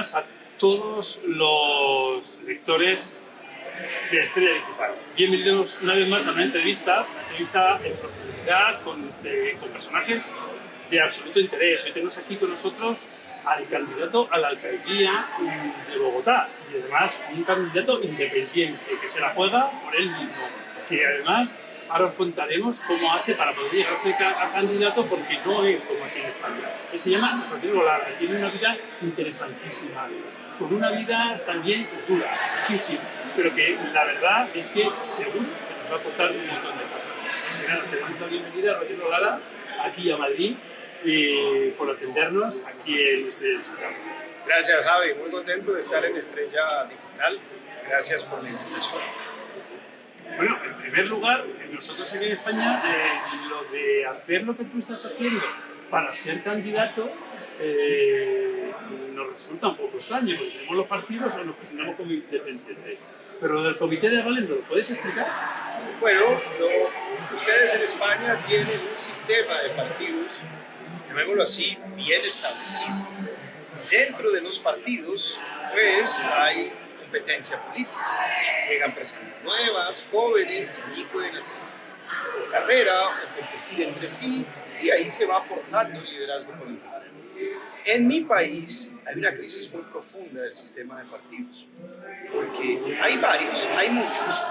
buenas a todos los lectores de Estrella Digital. Bienvenidos una vez más a una entrevista en profundidad con personajes de absoluto interés. Hoy tenemos aquí con nosotros al candidato a la alcaldía de Bogotá y además un candidato independiente que se la juega por él mismo, que además ahora os contaremos cómo hace para poder llegar a ser candidato, porque no es como aquí en España. Él se llama Rodrigo Lara, tiene una vida interesantísima, con una vida también dura, difícil, pero que la verdad es que seguro que nos va a aportar un montón de cosas. Así que nada, te damos la bienvenida a Rodrigo Lara aquí a Madrid por atendernos aquí en Estrella Digital. Gracias, Javi, muy contento de estar en Estrella Digital. Gracias por la invitación. Bueno, en primer lugar, nosotros aquí en España, lo de hacer lo que tú estás haciendo para ser candidato nos resulta un poco extraño, porque tenemos los partidos o nos presentamos como independientes. Pero lo del comité de avales, ¿me lo puedes explicar? Bueno, ustedes en España tienen un sistema de partidos, llamémoslo así, bien establecido. Dentro de los partidos, pues, hay competencia política. Llegan personas nuevas, jóvenes, y pueden hacer carrera o competir entre sí, y ahí se va forjando el liderazgo político. En mi país hay una crisis muy profunda del sistema de partidos, porque hay varios, hay muchos,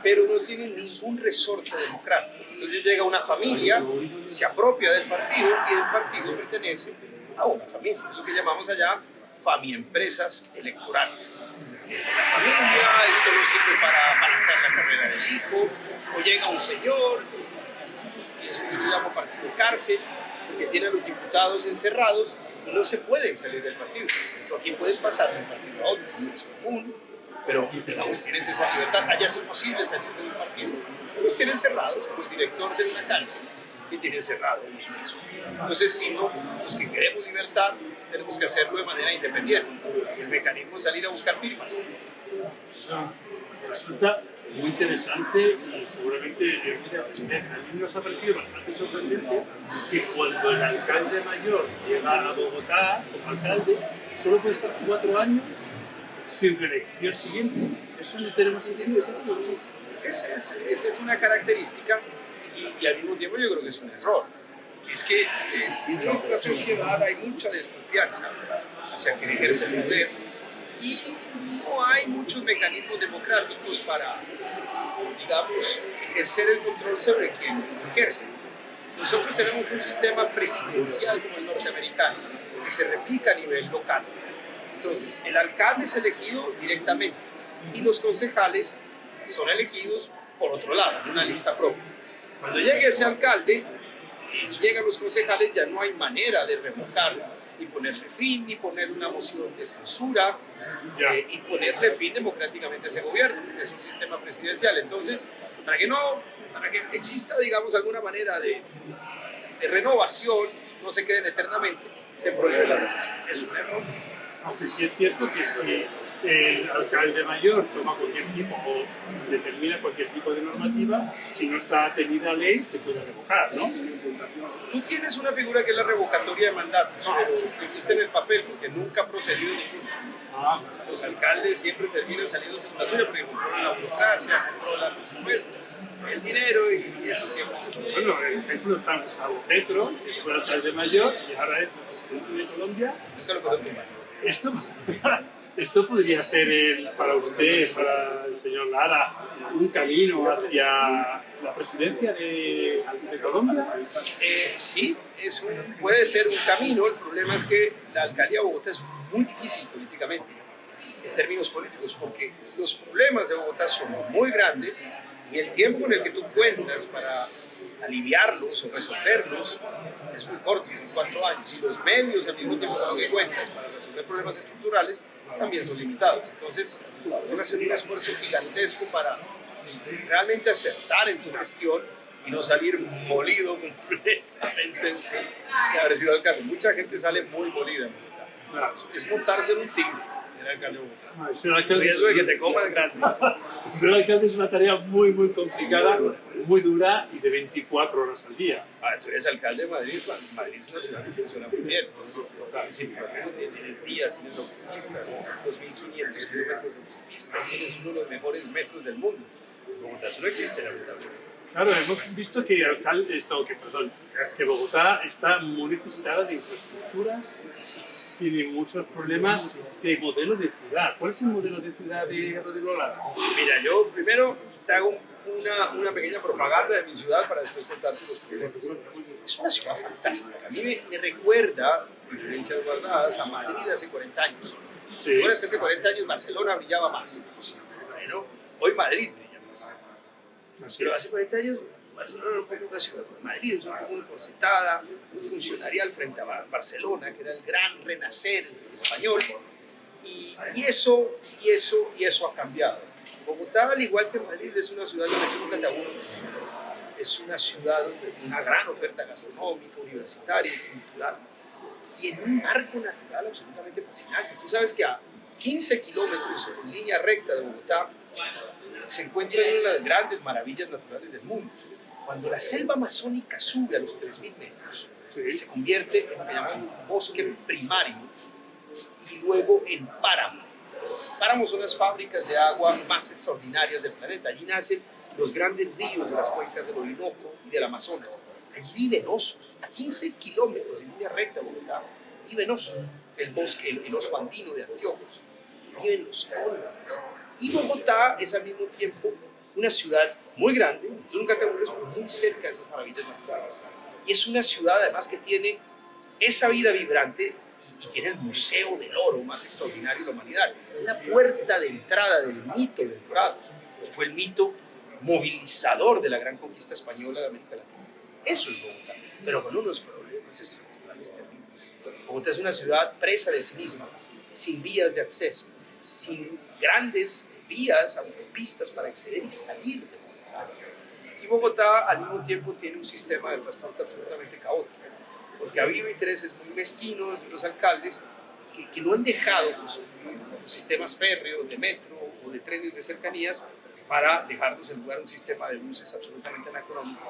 pero no tienen ningún resorte democrático. Entonces llega una familia, se apropia del partido y el partido pertenece a una familia, es lo que llamamos allá famiempresas electorales. La familia solo sirve para manejar la carrera del hijo, o llega un señor, y eso yo llamo partido cárcel, que tiene a los diputados encerrados y no se pueden salir del partido. Tú aquí puedes pasar de un partido a otro, no es común, pero digamos, tienes esa libertad. Allá es imposible salirse de un partido. Los tienen cerrados, como el director de una cárcel que tiene cerrado unos meses. Entonces, si no, los que queremos libertad, tenemos que hacerlo de manera independiente. El mecanismo es salir a buscar firmas. Resulta muy interesante y seguramente yo quiero aprender. A mí nos ha parecido bastante sorprendente que cuando el alcalde mayor llega a Bogotá como alcalde, solo puede estar 4 años sin reelección siguiente. Eso no tenemos entendido, Esa es una característica y al mismo tiempo yo creo que es un error. Es que en nuestra sociedad hay mucha desconfianza hacia quien ejerce el poder y no hay muchos mecanismos democráticos para, digamos, ejercer el control sobre quien ejerce. Nosotros tenemos un sistema presidencial como el norteamericano que se replica a nivel local. Entonces, el alcalde es elegido directamente y los concejales son elegidos por otro lado, en una lista propia. Cuando llegue ese alcalde y llegan los concejales, ya no hay manera de revocarlo, ni ponerle fin, ni poner una moción de censura, y ponerle fin democráticamente a ese gobierno, porque es un sistema presidencial. Entonces, para que exista, digamos, alguna manera de renovación, no se queden eternamente, se prohíbe la renovación. Es un error. Aunque sí es cierto que si el alcalde mayor toma cualquier tipo o determina cualquier tipo de normativa, si no está atenida a ley, se puede revocar, ¿no? Tú tienes una figura que es la revocatoria de mandatos, pero no existe en el papel porque nunca ha procedido ninguno. Los alcaldes siempre terminan saliendo en la suya porque controlan la burocracia, controlan los impuestos, el dinero y eso siempre se procede. Bueno, el ejemplo está en Gustavo Petro, que fue alcalde mayor y ahora es el presidente de Colombia. Nunca lo puedo tomar. Esto podría ser para usted, para el señor Lara, un camino hacia la presidencia de Colombia. Sí, puede ser un camino. El problema es que la alcaldía de Bogotá es muy difícil políticamente, en términos políticos, porque los problemas de Bogotá son muy grandes y el tiempo en el que tú cuentas para aliviarlos o resolverlos es muy corto, son 4 años, y los medios al mismo tiempo que cuentas para resolver problemas estructurales también son limitados. Entonces, tienes que hacer un esfuerzo gigantesco para realmente acertar en tu gestión y no salir molido completamente después de haber sido alcalde. Mucha gente sale muy molida en Bogotá. Es montarse en un tigre, ser alcalde de Bogotá. Ser alcalde, El riesgo de que te comas grande. ser alcalde es una tarea muy, muy complicada, muy dura y de 24 horas al día. Tú eres alcalde de Madrid. Madrid es una ciudad que funciona muy bien. Tienes vías, tienes autopistas, 2.500 kilómetros de autopistas, tienes uno de los mejores metros del mundo. Bogotá eso no existe, lamentablemente. Claro, hemos visto que, que Bogotá está muy necesitada de infraestructuras, tiene muchos problemas de modelo de ciudad. ¿Cuál es el modelo de ciudad de Rodrigo Lara? Mira, yo primero te hago una pequeña propaganda de mi ciudad para después contarte los problemas. Es una ciudad fantástica. A mí me recuerda, diferencias guardadas, a Madrid hace 40 años. Sí. ¿Recuerdas que hace 40 años Barcelona brillaba más? Bueno, hoy Madrid brilla más. Pero hace 40 años Barcelona era un poco una ciudad. Madrid es un poco concertada, muy funcionarial frente a Barcelona, que era el gran renacer español. Y eso ha cambiado. Bogotá, al igual que Madrid, es una ciudad donde tú nunca te aburres. Es una ciudad donde una gran oferta gastronómica, universitaria y cultural. Y en un marco natural absolutamente fascinante. Tú sabes que a 15 kilómetros en línea recta de Bogotá se encuentra una de las grandes maravillas naturales del mundo. Cuando la selva amazónica sube a los 3.000 metros, se convierte en lo que llamamos bosque primario y luego en páramo. Páramos son las fábricas de agua más extraordinarias del planeta. Allí nacen los grandes ríos de las cuencas del Orinoco y del Amazonas. Allí viven osos, a 15 kilómetros en línea recta de Bogotá, viven osos, el bosque, el oso andino de Anteojos, viven los cóndores. Y Bogotá es al mismo tiempo una ciudad muy grande, tú nunca te aburres, pero muy cerca de esas maravillas naturales. Y es una ciudad además que tiene esa vida vibrante y tiene el museo del oro más extraordinario de la humanidad. La puerta de entrada del mito del Dorado, que fue el mito movilizador de la gran conquista española de América Latina. Eso es Bogotá, pero con unos problemas estructurales terribles. Bogotá es una ciudad presa de sí misma, sin vías de acceso, sin grandes vías, autopistas para acceder y salir de Bogotá. Y Bogotá al mismo tiempo tiene un sistema de transporte absolutamente caótico, porque ha habido intereses muy mezquinos de los alcaldes que no han dejado los sistemas férreos, de metro o de trenes de cercanías para dejarnos en lugar un sistema de buses absolutamente anacrónico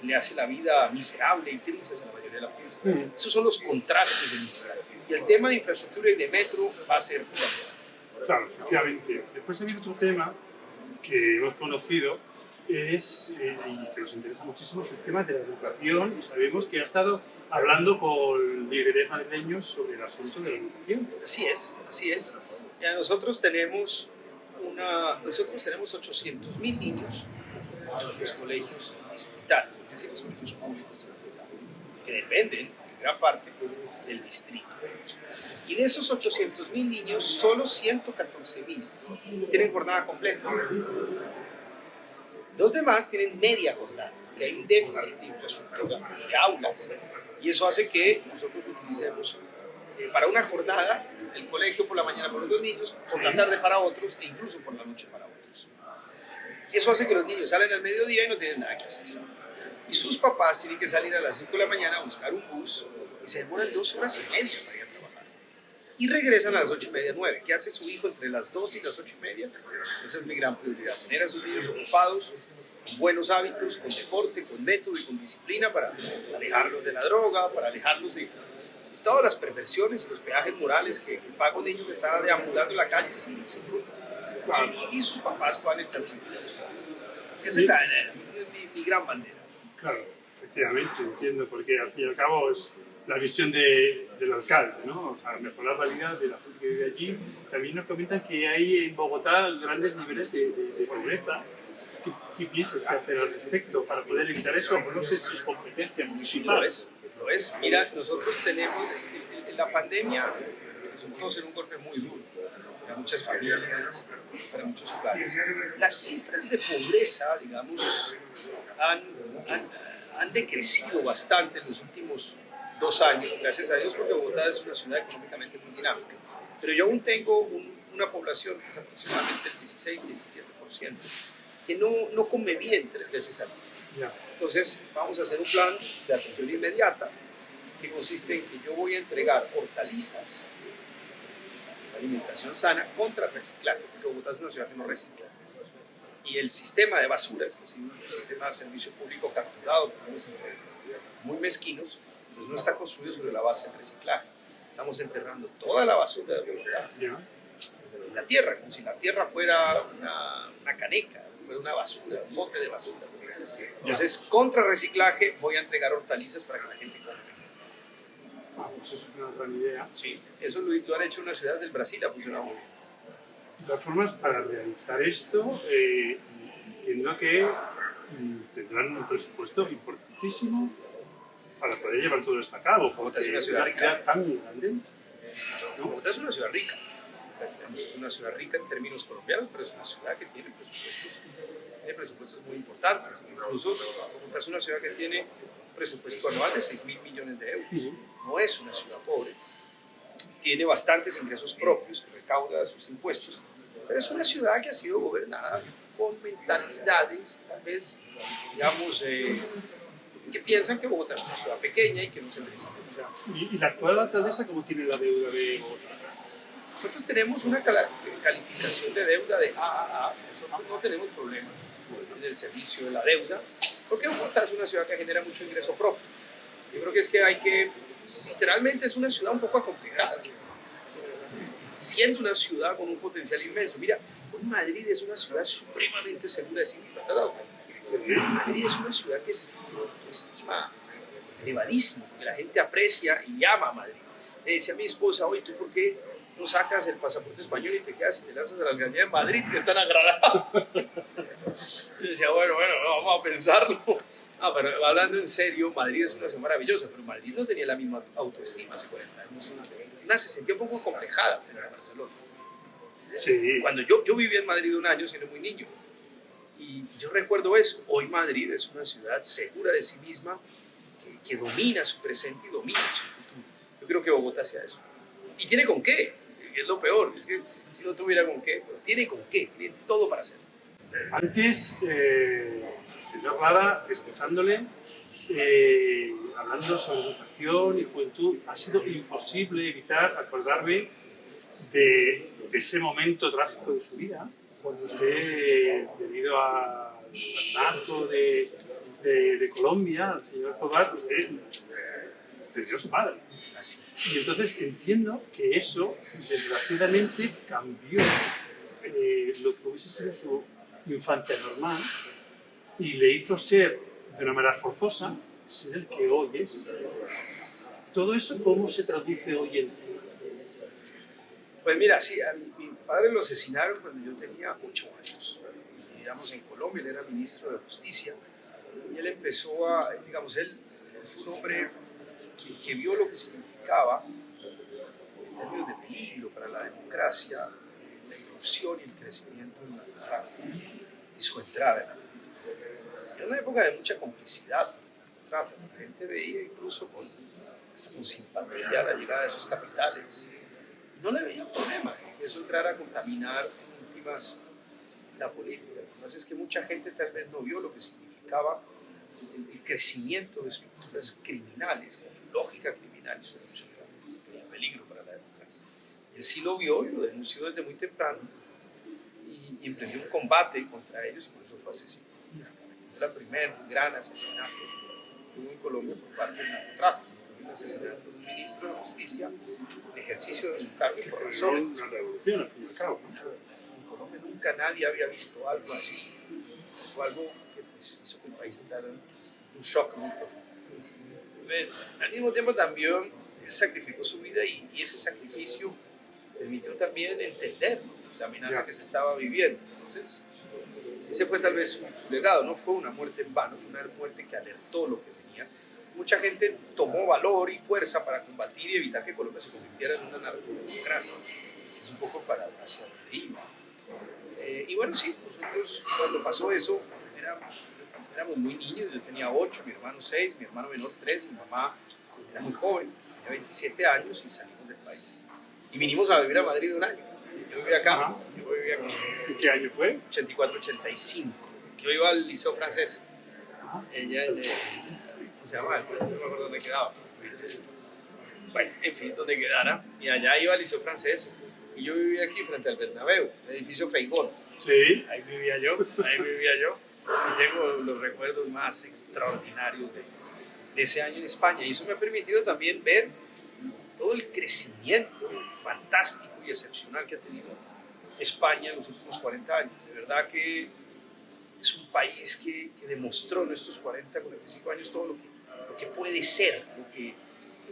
que le hace la vida miserable y triste a la mayoría de la población. Esos son los contrastes de mi ciudad. Y el tema de infraestructura y de metro va a ser fundamental. Claro, efectivamente. Después ha habido otro tema que hemos conocido, y que nos interesa muchísimo, es el tema de la educación, y sabemos que ha estado hablando con líderes madrileños sobre el asunto de la educación. Así es. Ya nosotros tenemos 800.000 niños en los colegios distritales, es decir, los colegios públicos de Bogotá, que dependen en gran parte del distrito. Y de esos 800.000 niños, solo 114.000 tienen jornada completa. Los demás tienen media jornada, que hay un déficit de infraestructura, de aulas, y eso hace que nosotros utilicemos para una jornada el colegio por la mañana para unos niños, por la tarde para otros e incluso por la noche para otros. Eso hace que los niños salen al mediodía y no tienen nada que hacer. Y sus papás tienen que salir a las 5 de la mañana a buscar un bus y se demoran 2 horas y media para ir a trabajar. Y regresan a las 8:30, 9. ¿Qué hace su hijo entre las 2 y las 8:30? Esa es mi gran prioridad, tener a sus niños ocupados, con buenos hábitos, con deporte, con método y con disciplina para alejarlos de la droga, para alejarlos de todas las perversiones y los peajes morales que paga un niño que está deambulando en la calle sin rumbo. Y sus papás puedan estar tranquilos. Esa es mi gran bandera. Claro, efectivamente, entiendo, porque al fin y al cabo es la visión del alcalde, ¿no? O sea, mejorar la vida de la gente que vive allí. También nos comentan que hay en Bogotá grandes niveles de pobreza. ¿Qué piensas que hacer al respecto para poder evitar eso? No sé si es competencia municipal. Lo es. Mira, nosotros tenemos, en la pandemia, resultó ser un golpe muy duro para muchas familias, para muchos hogares. Las cifras de pobreza, digamos, han decrecido bastante en los últimos 2 años, gracias a Dios, porque Bogotá es una ciudad económicamente muy dinámica. Pero yo aún tengo una población que es aproximadamente el 16-17%, que no come bien 3 veces al día. Entonces vamos a hacer un plan de atención inmediata que consiste en que yo voy a entregar hortalizas, alimentación sana contra reciclaje, porque Bogotá es una ciudad que no recicla. Y el sistema de basuras, que es un sistema de servicio público capturado por unos intereses muy mezquinos, pues no está construido sobre la base del reciclaje. Estamos enterrando toda la basura de Bogotá en la tierra, como si la tierra fuera una caneca, fuera una basura, un bote de basura. Entonces, contra reciclaje, voy a entregar hortalizas para que la gente coma. Pues eso es una gran idea. Sí, eso lo han hecho unas ciudades del Brasil, ha funcionado muy bien. De todas formas, para realizar esto, entiendo que tendrán un presupuesto importantísimo para poder llevar todo esto a cabo, porque es una ciudad rica tan grande. ¿No? Bogotá es una ciudad rica. Es una ciudad rica en términos colombianos, pero es una ciudad que tiene presupuestos muy importantes. Incluso Bogotá es una ciudad que tiene un presupuesto anual de 6.000 millones de euros. No es una ciudad pobre. Tiene bastantes ingresos propios que recauda sus impuestos, pero es una ciudad que ha sido gobernada con mentalidades, tal vez, digamos, que piensan que Bogotá es una ciudad pequeña y que no se merece. ¿Y la actual alcaldesa cómo tiene la deuda de Bogotá? Nosotros tenemos una calificación de deuda de AAA. Nosotros no tenemos problema en el servicio de la deuda, porque Bogotá es una ciudad que genera mucho ingreso propio. Yo creo que es que hay que, literalmente es una ciudad un poco acomplejada, siendo una ciudad con un potencial inmenso. Mira, hoy Madrid es una ciudad supremamente segura de sí misma. Madrid es una ciudad que es autoestima elevadísima, que la gente aprecia y ama a Madrid. Le decía a mi esposa, oye, ¿tú por qué no sacas el pasaporte español y te quedas y te lanzas a las galerías de Madrid, que es tan agradable? Yo decía, bueno, vamos a pensarlo. Pero hablando en serio, Madrid es una ciudad maravillosa, pero Madrid no tenía la misma autoestima hace 40 años. Se sentía un poco complejada en Barcelona. Sí. Cuando yo vivía en Madrid un año, siendo muy niño, y yo recuerdo eso. Hoy Madrid es una ciudad segura de sí misma, que domina su presente y domina su futuro. Yo creo que Bogotá sea eso. Y tiene con qué, es lo peor. Es que si no tuviera con qué, pero tiene con qué, tiene todo para hacerlo. Antes, señor Rada, escuchándole, hablando sobre educación y juventud, ha sido imposible evitar acordarme de ese momento trágico de su vida, cuando usted, debido al narco de Colombia, al señor Escobar, usted perdió a su padre. Y entonces entiendo que eso, desgraciadamente, cambió lo que hubiese sido su infancia normal y le hizo ser, de una manera forzosa, ser el que hoy es. ¿Todo eso cómo se traduce hoy en día? Pues mira, sí, a mi padre lo asesinaron cuando yo tenía 8 años. Vivíamos en Colombia, él era ministro de Justicia y él empezó a, digamos, él fue un hombre que vio lo que significaba en términos de peligro para la democracia, la irrupción y el crecimiento del narcotráfico y su entrada en la política. Era una época de mucha complicidad con el tráfico. La gente veía incluso hasta con simpatía la llegada de sus capitales. No le veía problema que eso entrara a contaminar en últimas la política. Lo que pasa es que mucha gente tal vez no vio lo que significaba el crecimiento de estructuras criminales, con su lógica criminal y su el peligro para la democracia. Él sí lo vio y lo denunció desde muy temprano y emprendió un combate contra ellos y por eso fue asesinado. Fue el primer gran asesinato que hubo en Colombia por parte del narcotráfico. Fue un asesinato de un ministro de Justicia en ejercicio de su cargo y por razones. Una revolución, al fin y al cabo. En Colombia nunca nadie había visto algo así. Fue algo que pues, hizo que el país entrara en un shock muy profundo. Al mismo tiempo también él sacrificó su vida y ese sacrificio permitió también entender la amenaza que se estaba viviendo. Entonces, ese fue tal vez su legado, no fue una muerte en vano, fue una muerte que alertó lo que venía. Mucha gente tomó valor y fuerza para combatir y evitar que Colombia se convirtiera en una narcodemocracia. Es un poco para hacia donde iba. Y bueno, sí, nosotros cuando pasó eso éramos muy niños, yo tenía 8, mi hermano 6, mi hermano menor 3, mi mamá era muy joven, tenía 27 años y salimos del país. Y vinimos a vivir a Madrid un año. Yo vivía acá. Yo vivía aquí. ¿En qué año fue? 84-85. Yo iba al liceo francés. Ella es de... ¿Cómo se llama? No me acuerdo dónde quedaba. Bueno, en fin, donde quedara. Y allá iba al liceo francés. y yo vivía aquí frente al Bernabéu, el edificio Feijón. Sí. Ahí vivía yo. Y tengo los recuerdos más extraordinarios de ese año en España. Y eso me ha permitido también ver todo el crecimiento fantástico y excepcional que ha tenido España en los últimos 40 años. De verdad que es un país que demostró en estos 45 años todo lo que puede ser,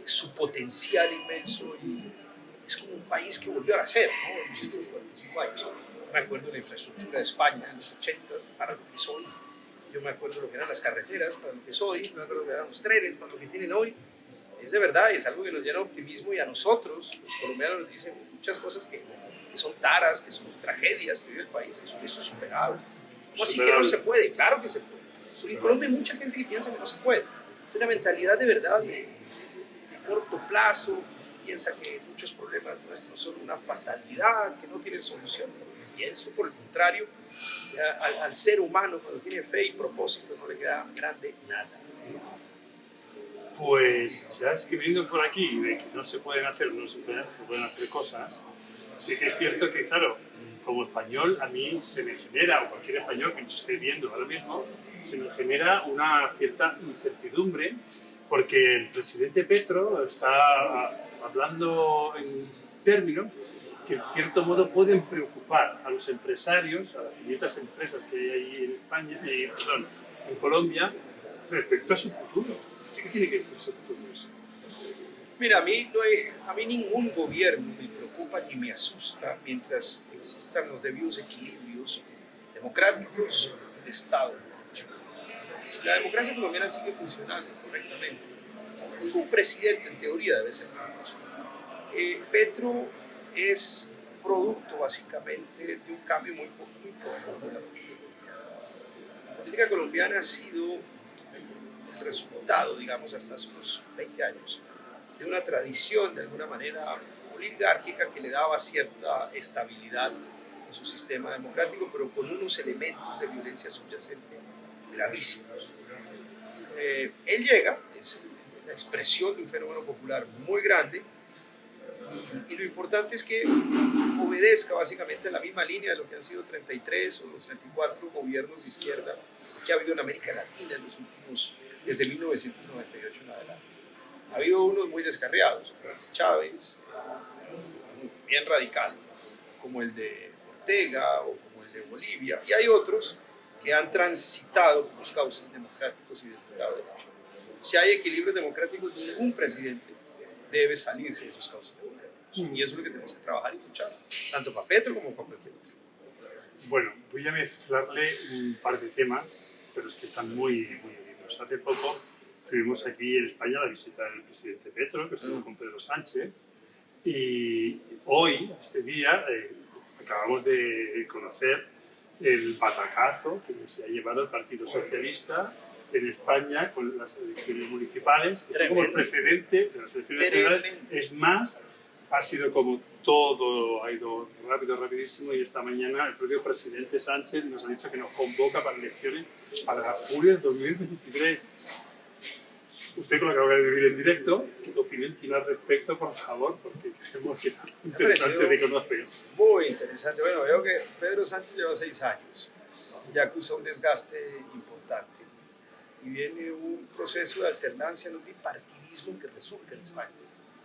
su potencial inmenso, y es como un país que volvió a nacer, ¿no? En estos 45 años. Me acuerdo de la infraestructura de España en los 80s para lo que soy. Yo me acuerdo de lo que eran las carreteras para lo que soy, me acuerdo de lo que eran los trenes para lo que tienen hoy. Es de verdad, es algo que nos llena de optimismo, y a nosotros, los colombianos, nos dicen muchas cosas que son taras, que son tragedias que vive el país. Eso es superable. ¿Cómo así que no se puede? Claro que se puede. Porque en Colombia hay mucha gente que piensa que no se puede. Es una mentalidad de verdad de corto plazo, piensa que muchos problemas nuestros son una fatalidad, que no tienen solución. Pienso, por el contrario, al ser humano, cuando tiene fe y propósito, no le queda grande nada. Pues ya escribiendo por aquí de que no se pueden hacer cosas, sí que es cierto que, claro, como español, a mí se me genera, o cualquier español que nos esté viendo ahora mismo, se me genera una cierta incertidumbre, porque el presidente Petro está hablando en términos que en cierto modo pueden preocupar a los empresarios, a las 500 empresas que hay ahí en España, en Colombia, respecto a su futuro. ¿Qué tiene que decir sobre todo eso? Mira, a mí ningún gobierno me preocupa ni me asusta mientras existan los debidos equilibrios democráticos del Estado. Si la democracia colombiana sigue funcionando correctamente, ningún presidente en teoría debe ser malo. Petro es producto básicamente de un cambio muy profundo en la política colombiana. La política colombiana ha sido el resultado, digamos, hasta hace unos 20 años, de una tradición de alguna manera oligárquica que le daba cierta estabilidad a su sistema democrático, pero con unos elementos de violencia subyacente gravísimos. Él llega, es la expresión de un fenómeno popular muy grande, y lo importante es que obedezca básicamente a la misma línea de lo que han sido 33 o los 34 gobiernos de izquierda que ha habido en América Latina en los últimos, desde 1998 en adelante. Ha habido unos muy descarriados, Chávez, bien radical, como el de Ortega o como el de Bolivia, y hay otros que han transitado por los cauces democráticos y del Estado de Derecho. Si hay equilibrios democráticos, ningún presidente debe salirse de esos cauces democráticos. Y eso es lo que tenemos que trabajar y luchar, tanto para Petro como para cualquier otro. Bueno, voy a mezclarle un par de temas, pero es que están muy unidos. Hace poco tuvimos aquí en España la visita del presidente Petro, que estuvo con Pedro Sánchez, y hoy, este día, acabamos de conocer el batacazo que se ha llevado el Partido Socialista en España con las elecciones municipales. Es como el precedente de las elecciones generales. Es más, ha sido como todo, ha ido rápido, rapidísimo, y esta mañana el propio presidente Sánchez nos ha dicho que nos convoca para elecciones para julio de 2023. Usted, con lo que acaba de vivir en directo, ¿qué opinión tiene al respecto, por favor? Porque creemos que es interesante de conocer. Muy interesante. Bueno, veo que Pedro Sánchez lleva 6 años, ya acusa un desgaste importante, y viene un proceso de alternancia en un bipartidismo que resurge en España,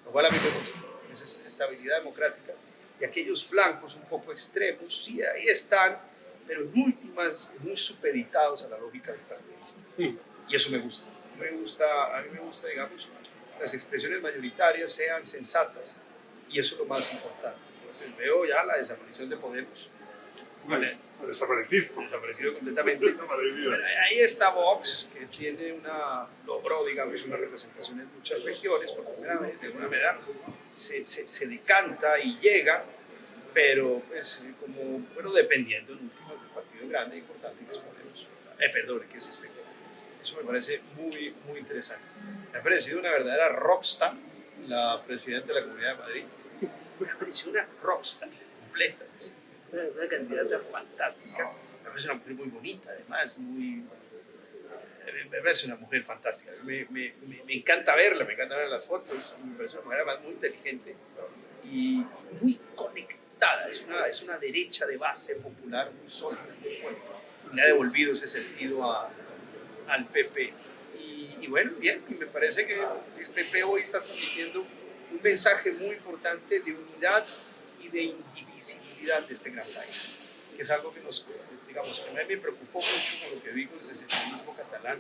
lo cual a mí me gusta. Esa es estabilidad democrática, y aquellos flancos un poco extremos, sí, ahí están, pero en últimas muy supeditados a la lógica bipartidista. Y eso me gusta. A mí me gusta, digamos, que las expresiones mayoritarias sean sensatas, y eso es lo más importante. Entonces veo ya la desaparición de Podemos. Vale, desaparecido completamente. Bueno, ahí está Vox, que logró, digamos, una representación en muchas regiones, por primera vez, de alguna manera se decanta y llega, pero pues como, bueno, dependiendo en últimas del partido grande e importante que es Podemos, que es el PEC. Eso me parece muy, muy interesante. Me ha parecido una verdadera rockstar la presidenta de la Comunidad de Madrid. Me ha parecido una rockstar completa. Una candidata fantástica. Me parece una mujer muy bonita, además, me parece una mujer fantástica. Me encanta ver las fotos. Me parece una mujer además muy inteligente y muy aceptada, es una derecha de base popular muy sólida, muy fuerte. Le ha devolvido ese sentido al PP. Y bueno, bien, y me parece que el PP hoy está transmitiendo un mensaje muy importante de unidad y de indivisibilidad de este gran país, que es algo que digamos, que a mí me preocupó mucho con lo que vi con el secesionismo catalán,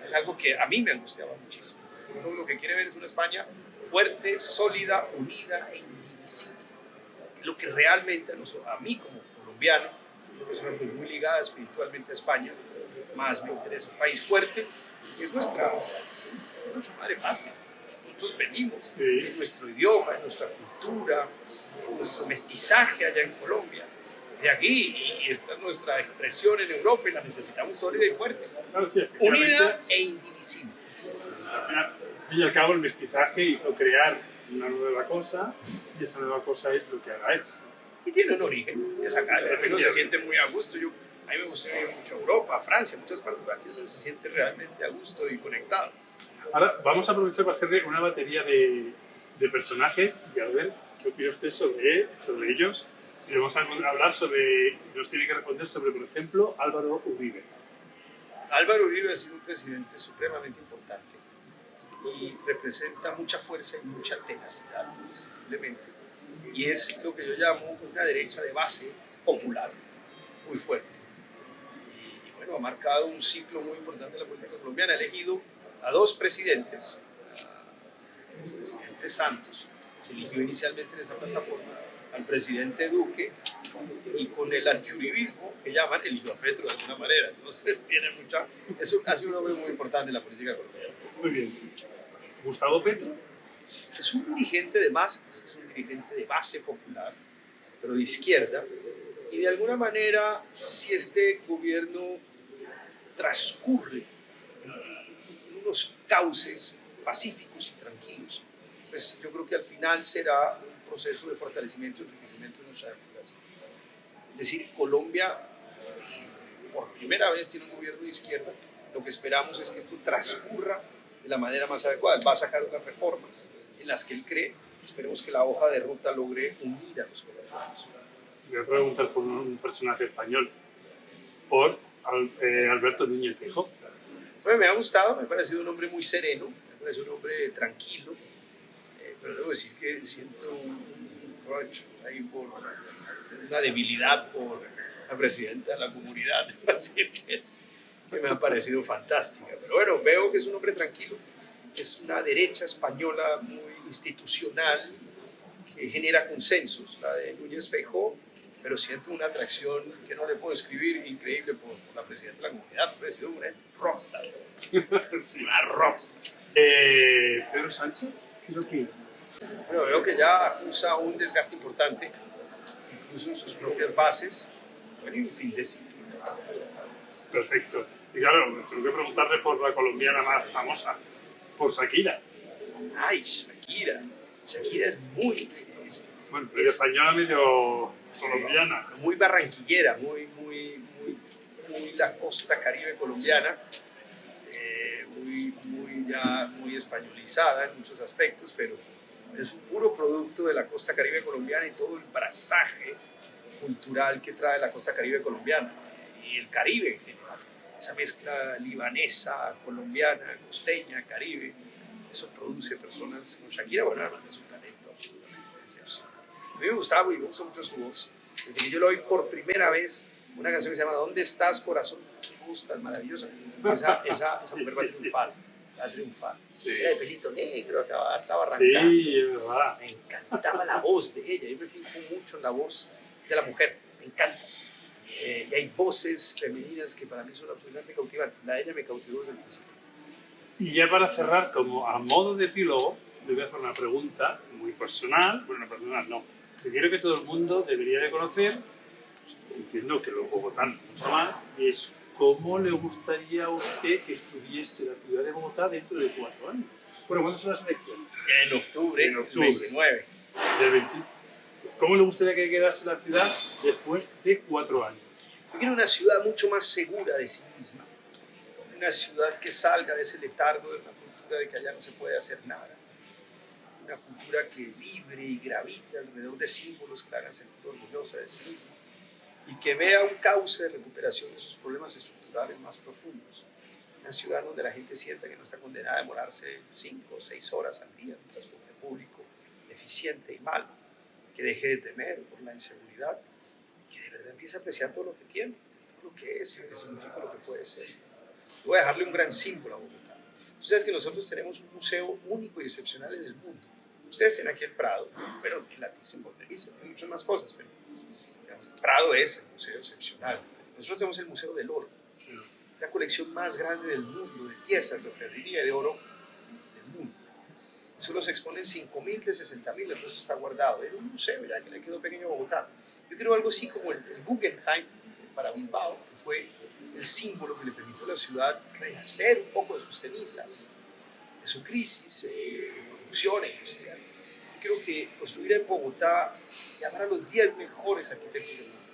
es algo que a mí me angustiaba muchísimo. Uno lo que quiere ver es una España fuerte, sólida, unida e indivisible. Lo que realmente a mí como colombiano, una persona muy ligada espiritualmente a España, más me interesa. Un país fuerte, que es nuestra madre patria. Nosotros venimos en nuestro idioma, en nuestra cultura, en nuestro mestizaje allá en Colombia. De aquí, y esta es nuestra expresión en Europa y la necesitamos sólida y fuerte. Claro, sí, Unida e indivisible. Al fin y al cabo, el mestizaje hizo crear una nueva cosa y esa nueva cosa es lo que ahora es. Y tiene un origen, es acá, uno se siente muy a gusto. A mí me gusta ir mucho a Europa, a Francia, muchas partes de aquí uno se siente realmente a gusto y conectado. Ahora vamos a aprovechar para hacerle una batería de personajes y a ver qué opina usted sobre ellos. Si vamos a hablar sobre, nos tiene que responder sobre, por ejemplo, Álvaro Uribe. Álvaro Uribe ha sido un presidente supremamente importante y representa mucha fuerza y mucha tenacidad, indiscutiblemente. Y es lo que yo llamo una derecha de base popular, muy fuerte. Y bueno, ha marcado un ciclo muy importante en la política colombiana. Ha elegido a dos presidentes, el presidente Santos, se eligió inicialmente en esa plataforma, al presidente Duque, y con el antiuribismo, que llaman, eligió a Petro de alguna manera. Entonces eso ha sido un hombre muy importante en la política colombiana. Muy bien. Gustavo Petro. Es un dirigente de masas, es un dirigente de base popular, pero de izquierda, y de alguna manera, si este gobierno transcurre en unos cauces pacíficos y tranquilos, pues yo creo que al final será un proceso de fortalecimiento y enriquecimiento de nuestra democracia. Es decir, Colombia, por primera vez, tiene un gobierno de izquierda. Lo que esperamos es que esto transcurra de la manera más adecuada. Va a sacar unas reformas en las que él cree. Esperemos que la hoja de ruta logre unir a los colombianos. Voy a preguntar por un personaje español, por Alberto Núñez Feijóo. Bueno, me ha gustado, me ha parecido un hombre muy sereno, me parece un hombre tranquilo, pero debo decir que siento un crunch ahí por una debilidad por la presidenta de la comunidad, así que me ha parecido fantástica. Pero bueno, veo que es un hombre tranquilo, es una derecha española muy institucional que genera consensos, la de Núñez Feijóo, pero siento una atracción que no le puedo describir, increíble por la presidenta de la comunidad, ha sido una rockstar. Sí. Una rockstar. Pedro Sánchez, ¿qué opina? Bueno, veo que ya acusa un desgaste importante, incluso en sus propias bases, bueno, y un fin de ciclo. Perfecto. Y claro, tengo que preguntarle por la colombiana más famosa, por Shakira. Ay, Shakira. Shakira es muy... Bueno, medio española, medio colombiana. Muy barranquillera, muy la costa caribe colombiana, muy españolizada en muchos aspectos, pero es un puro producto de la costa caribe colombiana y todo el brazaje cultural que trae la costa caribe colombiana y el Caribe en general. Esa mezcla libanesa, colombiana, costeña, caribe, eso produce personas como Shakira. Bueno, además es un talento absolutamente excepcional. A mí me gustaba y me gusta mucho su voz. Desde que yo lo oí por primera vez, una canción que se llama ¿Dónde estás, corazón? Qué voz tan maravillosa. Esa mujer va a triunfar. Va a triunfar. Sí. Era de pelito negro, estaba arrancando. Sí, es verdad. Me encantaba la voz de ella. Yo me fijo mucho en la voz de la mujer. Me encanta. Y hay voces femeninas que para mí son absolutamente cautivantes. La de ella me cautivó desde el principio. Y ya para cerrar, como a modo de epílogo, le voy a hacer una pregunta muy personal. Bueno, personal no. Que creo que todo el mundo debería de conocer. Entiendo que los bogotanos mucho más. Y es ¿cómo le gustaría a usted que estuviese la ciudad de Bogotá dentro de 4 años? Bueno, ¿cuándo son las elecciones? En octubre. En octubre. 29. Del 20. ¿Cómo le gustaría que quedase la ciudad después de 4 años? Yo quiero una ciudad mucho más segura de sí misma. Una ciudad que salga de ese letargo de una cultura de que allá no se puede hacer nada. una cultura que vibre y gravite alrededor de símbolos que la hagan sentir orgullosa de sí misma y que vea un cauce de recuperación de sus problemas estructurales más profundos. Una ciudad donde la gente sienta que no está condenada a demorarse 5 o 6 horas al día en un transporte público eficiente y malo, que deje de temer por la inseguridad, que de verdad empiece a apreciar todo lo que tiene, todo lo que es, lo que significa, lo que puede ser. Voy a dejarle un gran símbolo a Bogotá. Tú sabes que nosotros tenemos un museo único y excepcional en el mundo. Ustedes tienen aquí el Prado, pero en la Thyssen-Bornemisza, hay muchas más cosas, pero digamos, el Prado es el museo excepcional. Nosotros tenemos el Museo del Oro, la colección más grande del mundo de piezas de orfebrería y de oro del mundo. Solo se exponen 5.000 de 60.000, el resto está guardado. Era un museo ya que le quedó pequeño a Bogotá. Yo creo algo así como el Guggenheim para Bilbao, que fue el símbolo que le permitió a la ciudad renacer un poco de sus cenizas, de su crisis de producción industrial. Yo creo que construir en Bogotá, llamar a los 10 mejores arquitectos del mundo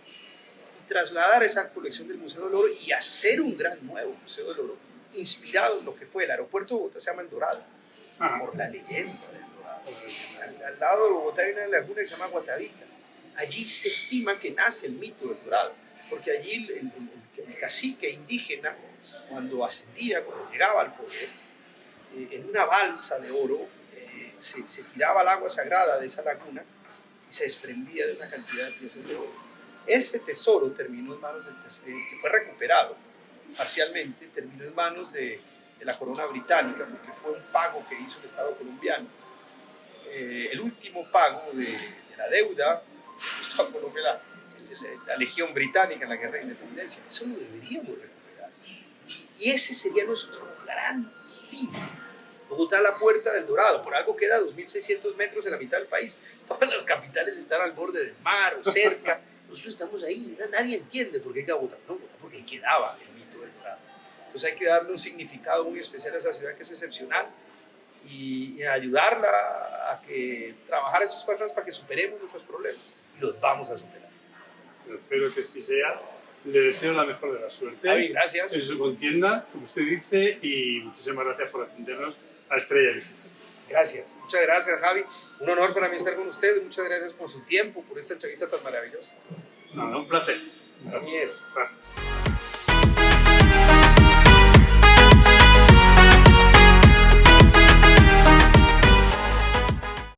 y trasladar esa colección del Museo del Oro y hacer un gran nuevo Museo del Oro inspirado en lo que fue el aeropuerto de Bogotá, se llama El Dorado, por la leyenda del Dorado. Al lado de Bogotá hay una laguna que se llama Guatavita. Allí se estima que nace el mito del Dorado, porque allí el cacique indígena, cuando ascendía, cuando llegaba al poder, en una balsa de oro, se tiraba al agua sagrada de esa laguna y se desprendía de una cantidad de piezas de oro. Ese tesoro terminó en manos que fue recuperado parcialmente, terminó en manos de la corona británica, porque fue un pago que hizo el Estado colombiano. El último pago de la deuda costó a Colombia la Legión Británica en la Guerra de Independencia. Eso lo deberíamos recuperar. Y ese sería nuestro gran símbolo. Bogotá a la puerta del Dorado, por algo queda a 2.600 metros en la mitad del país. Todas las capitales están al borde del mar o cerca. Nosotros estamos ahí, nadie entiende por qué queda Bogotá. No, porque ahí quedaba el mito del Dorado. Entonces hay que darle un significado muy especial a esa ciudad que es excepcional y ayudarla a que trabajar esos 4 años para que superemos nuestros problemas. Y los vamos a superar. Espero que así sea. Le deseo la mejor de la suerte. Javi, gracias. En su contienda, como usted dice, y muchísimas gracias por atendernos a Estrella Digital. Gracias, muchas gracias, Javi. Un honor para mí estar con usted. Muchas gracias por su tiempo, por esta entrevista tan maravillosa. Nada, un placer. Para mí es. Gracias.